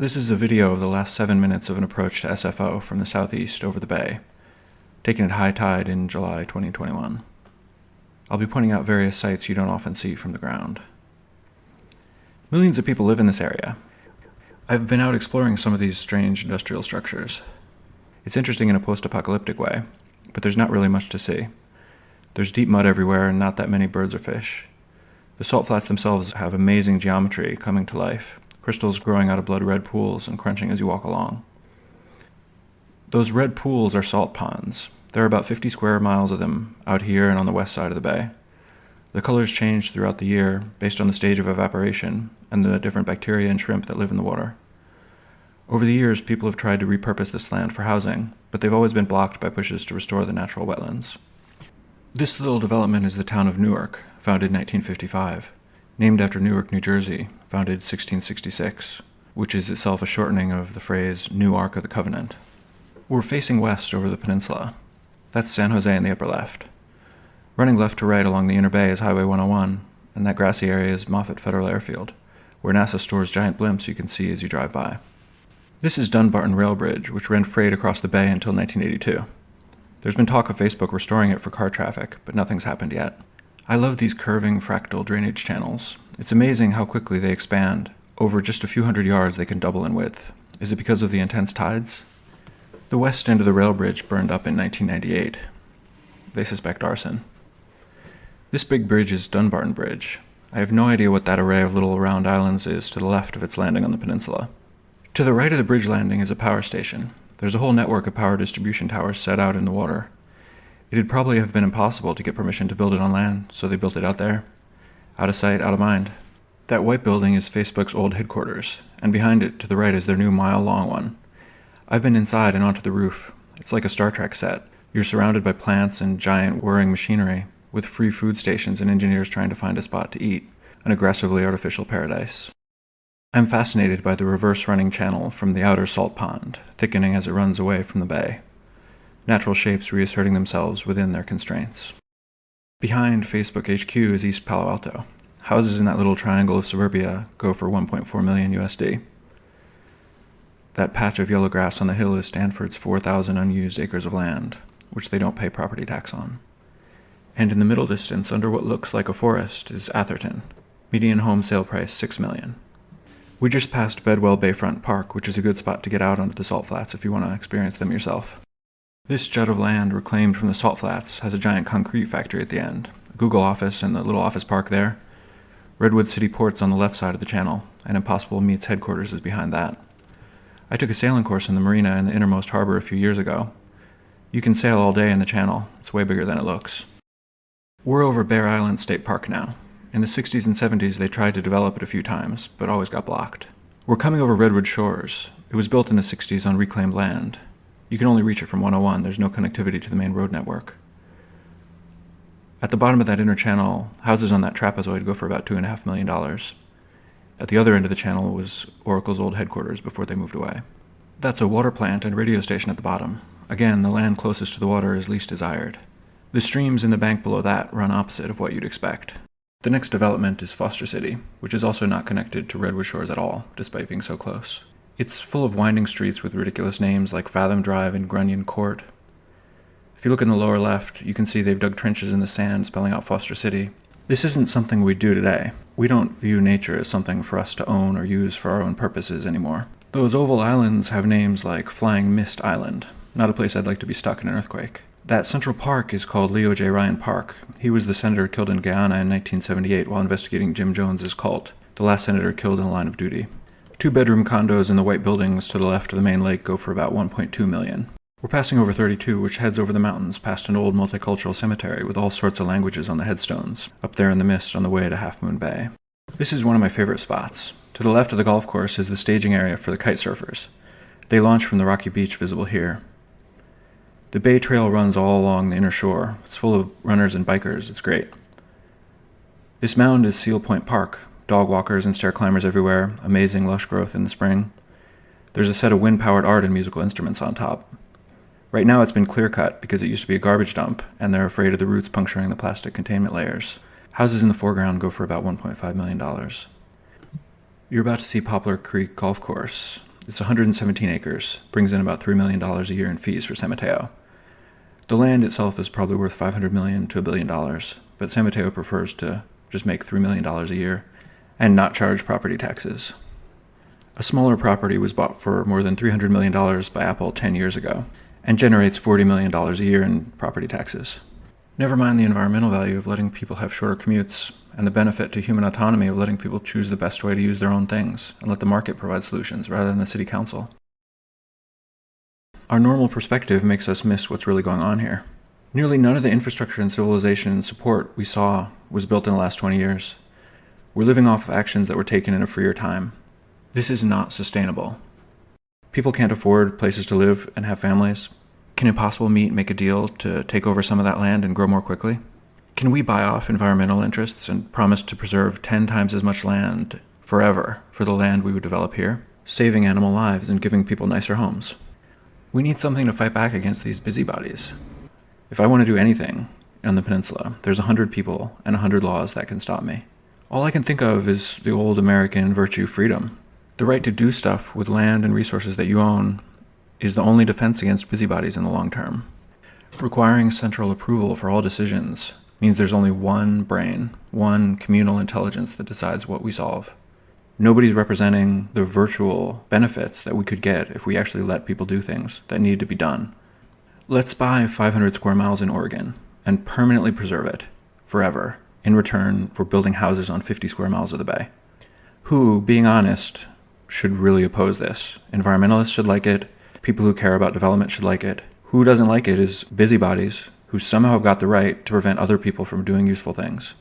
This is a video of the last 7 minutes of an approach to SFO from the southeast over the bay, taken at high tide in July 2021. I'll be pointing out various sites you don't often see from the ground. Millions of people live in this area. I've been out exploring some of these strange industrial structures. It's interesting in a post-apocalyptic way, but there's not really much to see. There's deep mud everywhere and not that many birds or fish. The salt flats themselves have amazing geometry coming to life, crystals growing out of blood-red pools and crunching as you walk along. Those red pools are salt ponds. There are about 50 square miles of them out here and on the west side of the bay. The colors change throughout the year based on the stage of evaporation and the different bacteria and shrimp that live in the water. Over the years, people have tried to repurpose this land for housing, but they've always been blocked by pushes to restore the natural wetlands. This little development is the town of Newark, founded in 1955, named after Newark, New Jersey, founded 1666, which is itself a shortening of the phrase New Ark of the Covenant. We're facing west over the peninsula. That's San Jose in the upper left. Running left to right along the inner bay is Highway 101, and that grassy area is Moffett Federal Airfield, where NASA stores giant blimps you can see as you drive by. This is Dunbarton Rail Bridge, which ran freight across the bay until 1982. There's been talk of Facebook restoring it for car traffic, but nothing's happened yet. I love these curving fractal drainage channels. It's amazing how quickly they expand. Over just a few hundred yards they can double in width. Is it because of the intense tides? The west end of the rail bridge burned up in 1998. They suspect arson. This big bridge is Dunbarton Bridge. I have no idea what that array of little round islands is to the left of its landing on the peninsula. To the right of the bridge landing is a power station. There's a whole network of power distribution towers set out in the water. It'd probably have been impossible to get permission to build it on land, so they built it out there. Out of sight, out of mind. That white building is Facebook's old headquarters, and behind it, to the right, is their new mile-long one. I've been inside and onto the roof. It's like a Star Trek set. You're surrounded by plants and giant whirring machinery, with free food stations and engineers trying to find a spot to eat, an aggressively artificial paradise. I'm fascinated by the reverse-running channel from the outer salt pond, thickening as it runs away from the bay. Natural shapes reasserting themselves within their constraints. Behind Facebook HQ is East Palo Alto. Houses in that little triangle of suburbia go for $1.4 million USD. That patch of yellow grass on the hill is Stanford's 4,000 unused acres of land, which they don't pay property tax on. And in the middle distance, under what looks like a forest, is Atherton. Median home sale price $6 million. We just passed Bedwell Bayfront Park, which is a good spot to get out onto the salt flats if you want to experience them yourself. This jut of land reclaimed from the salt flats has a giant concrete factory at the end, a Google office and the little office park there. Redwood City Port's on the left side of the channel, and Impossible Meats headquarters is behind that. I took a sailing course in the marina in the innermost harbor a few years ago. You can sail all day in the channel. It's way bigger than it looks. We're over Bear Island State Park now. In the 60s and 70s they tried to develop it a few times, but always got blocked. We're coming over Redwood Shores. It was built in the 60s on reclaimed land. You can only reach it from 101. There's no connectivity to the main road network. At the bottom of that inner channel, houses on that trapezoid go for about $2.5 million. At the other end of the channel was Oracle's old headquarters before they moved away. That's a water plant and radio station at the bottom. Again, the land closest to the water is least desired. The streams in the bank below that run opposite of what you'd expect. The next development is Foster City, which is also not connected to Redwood Shores at all, despite being so close. It's full of winding streets with ridiculous names like Fathom Drive and Grunion Court. If you look in the lower left, you can see they've dug trenches in the sand spelling out Foster City. This isn't something we do today. We don't view nature as something for us to own or use for our own purposes anymore. Those oval islands have names like Flying Mist Island, not a place I'd like to be stuck in an earthquake. That Central Park is called Leo J. Ryan Park. He was the senator killed in Guyana in 1978 while investigating Jim Jones's cult, the last senator killed in the line of duty. 2-bedroom condos in the white buildings to the left of the main lake go for about $1.2 million. We're passing over 32, which heads over the mountains past an old multicultural cemetery with all sorts of languages on the headstones, up there in the mist on the way to Half Moon Bay. This is one of my favorite spots. To the left of the golf course is the staging area for the kite surfers. They launch from the rocky beach visible here. The Bay Trail runs all along the inner shore. It's full of runners and bikers. It's great. This mound is Seal Point Park. Dog walkers and stair climbers everywhere. Amazing lush growth in the spring. There's a set of wind-powered art and musical instruments on top. Right now it's been clear-cut because it used to be a garbage dump, and they're afraid of the roots puncturing the plastic containment layers. Houses in the foreground go for about $1.5 million. You're about to see Poplar Creek Golf Course. It's 117 acres, brings in about $3 million a year in fees for San Mateo. The land itself is probably worth $500 million to $1 billion, but San Mateo prefers to just make $3 million a year and not charge property taxes. A smaller property was bought for more than $300 million by Apple 10 years ago and generates $40 million a year in property taxes. Never mind the environmental value of letting people have shorter commutes and the benefit to human autonomy of letting people choose the best way to use their own things and let the market provide solutions rather than the city council. Our normal perspective makes us miss what's really going on here. Nearly none of the infrastructure and civilization and support we saw was built in the last 20 years. We're living off of actions that were taken in a freer time. This is not sustainable. People can't afford places to live and have families. Can Impossible Meat make a deal to take over some of that land and grow more quickly? Can we buy off environmental interests and promise to preserve 10 times as much land forever for the land we would develop here, saving animal lives and giving people nicer homes? We need something to fight back against these busybodies. If I want to do anything on the peninsula, there's 100 people and 100 laws that can stop me. All I can think of is the old American virtue freedom. The right to do stuff with land and resources that you own is the only defense against busybodies in the long term. Requiring central approval for all decisions means there's only one brain, one communal intelligence that decides what we solve. Nobody's representing the virtual benefits that we could get if we actually let people do things that need to be done. Let's buy 500 square miles in Oregon and permanently preserve it forever in return for building houses on 50 square miles of the bay. Who, being honest, should really oppose this? Environmentalists should like it. People who care about development should like it. Who doesn't like it is busybodies who somehow have got the right to prevent other people from doing useful things.